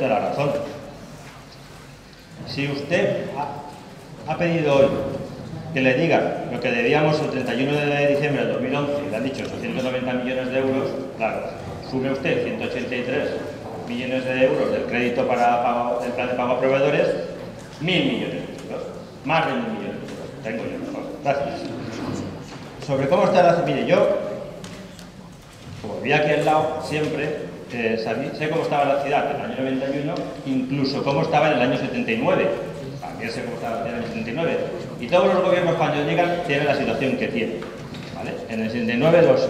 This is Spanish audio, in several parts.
usted la razón. Si usted ha pedido hoy que le diga lo que debíamos el 31 de diciembre del 2011, le han dicho 890 millones de euros, claro, sume usted 183 millones de euros del crédito para pago, del plan de pago a proveedores, 1.000 millones de euros, más de 1.000 millones de euros. Tengo yo mejor. Gracias. Sobre cómo está la... Mire, yo, como vivía aquí al lado, siempre sé cómo estaba la ciudad en el año 91, incluso cómo estaba en el año 79. También sé cómo estaba en el año 79. Y todos los gobiernos, cuando llegan, tienen la situación que tienen, ¿vale? En el 79, los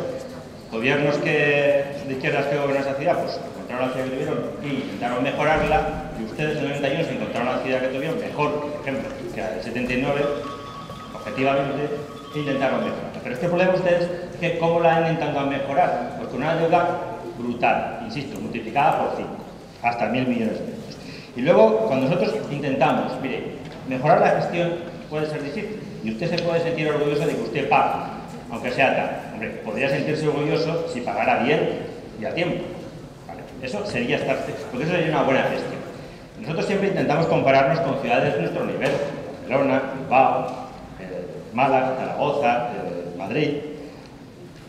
gobiernos de izquierdas que gobernaron esa ciudad, pues encontraron la ciudad que tuvieron y intentaron mejorarla, y ustedes en el 91 se encontraron la ciudad que tuvieron mejor, por ejemplo, que el 79, objetivamente, intentaron mejorarla. Pero este problema ustedes, que ¿cómo la han intentado mejorar? Pues con una deuda brutal, insisto, multiplicada por 5, hasta 1.000 millones de euros. Y luego, cuando nosotros intentamos, mire, mejorar la gestión puede ser difícil, y usted se puede sentir orgulloso de que usted pague, aunque sea tal. Hombre, podría sentirse orgulloso si pagara bien y a tiempo, ¿vale? Eso sería porque eso sería una buena gestión. Nosotros siempre intentamos compararnos con ciudades de nuestro nivel, Barcelona, Bilbao, Málaga, Zaragoza, Madrid.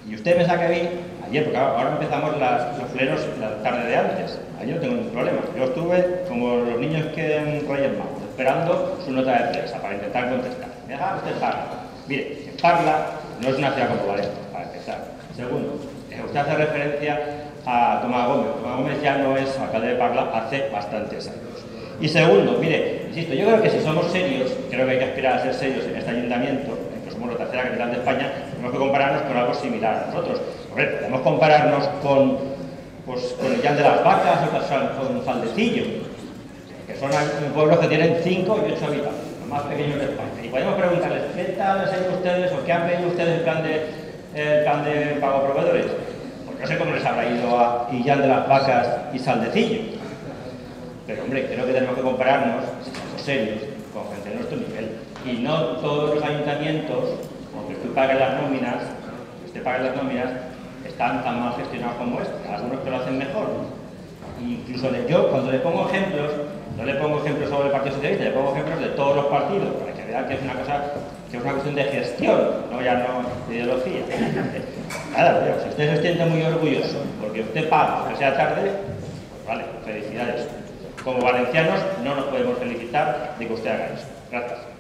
Y usted me saca a mí, ayer, porque ahora empezamos los plenos la tarde de antes, ayer no tengo ningún problema. Yo estuve como los niños que en Reyes Magos, esperando su nota de prensa para intentar contestar. Me deja usted Parla. Mire, Parla no es una ciudad como Valencia, para empezar. Segundo, usted hace referencia a Tomás Gómez. Tomás Gómez ya no es alcalde de Parla hace bastantes años. Y segundo, mire, insisto, yo creo que si somos serios, creo que hay que aspirar a ser serios en este ayuntamiento, que somos la tercera capital de España, tenemos que compararnos con algo similar a nosotros. Hombre, podemos compararnos con el Llán de las Vacas o con Faldecillo, que son pueblos que tienen 5 y 8 habitantes, los más pequeños de España. Y podemos preguntarles, ¿qué tal les ha ido ustedes o qué han pedido ustedes el plan de pago a proveedores? Pues no sé cómo les habrá ido a Llán de las Vacas y Saldecillo. Pero, hombre, creo que tenemos que compararnos, si somos serios, con gente de nuestro nivel. Y no todos los ayuntamientos, aunque usted pague las nóminas, están tan mal gestionados como este. Algunos que lo hacen mejor. Incluso yo, cuando le pongo ejemplos, no le pongo ejemplos sobre el Partido Socialista, le pongo ejemplos de todos los partidos, para que vean que es una cuestión de gestión, no de ideología. Nada, pero si usted se siente muy orgulloso porque usted paga, aunque sea tarde, pues vale, felicidades. Como valencianos no nos podemos felicitar de que usted haga eso. Gracias.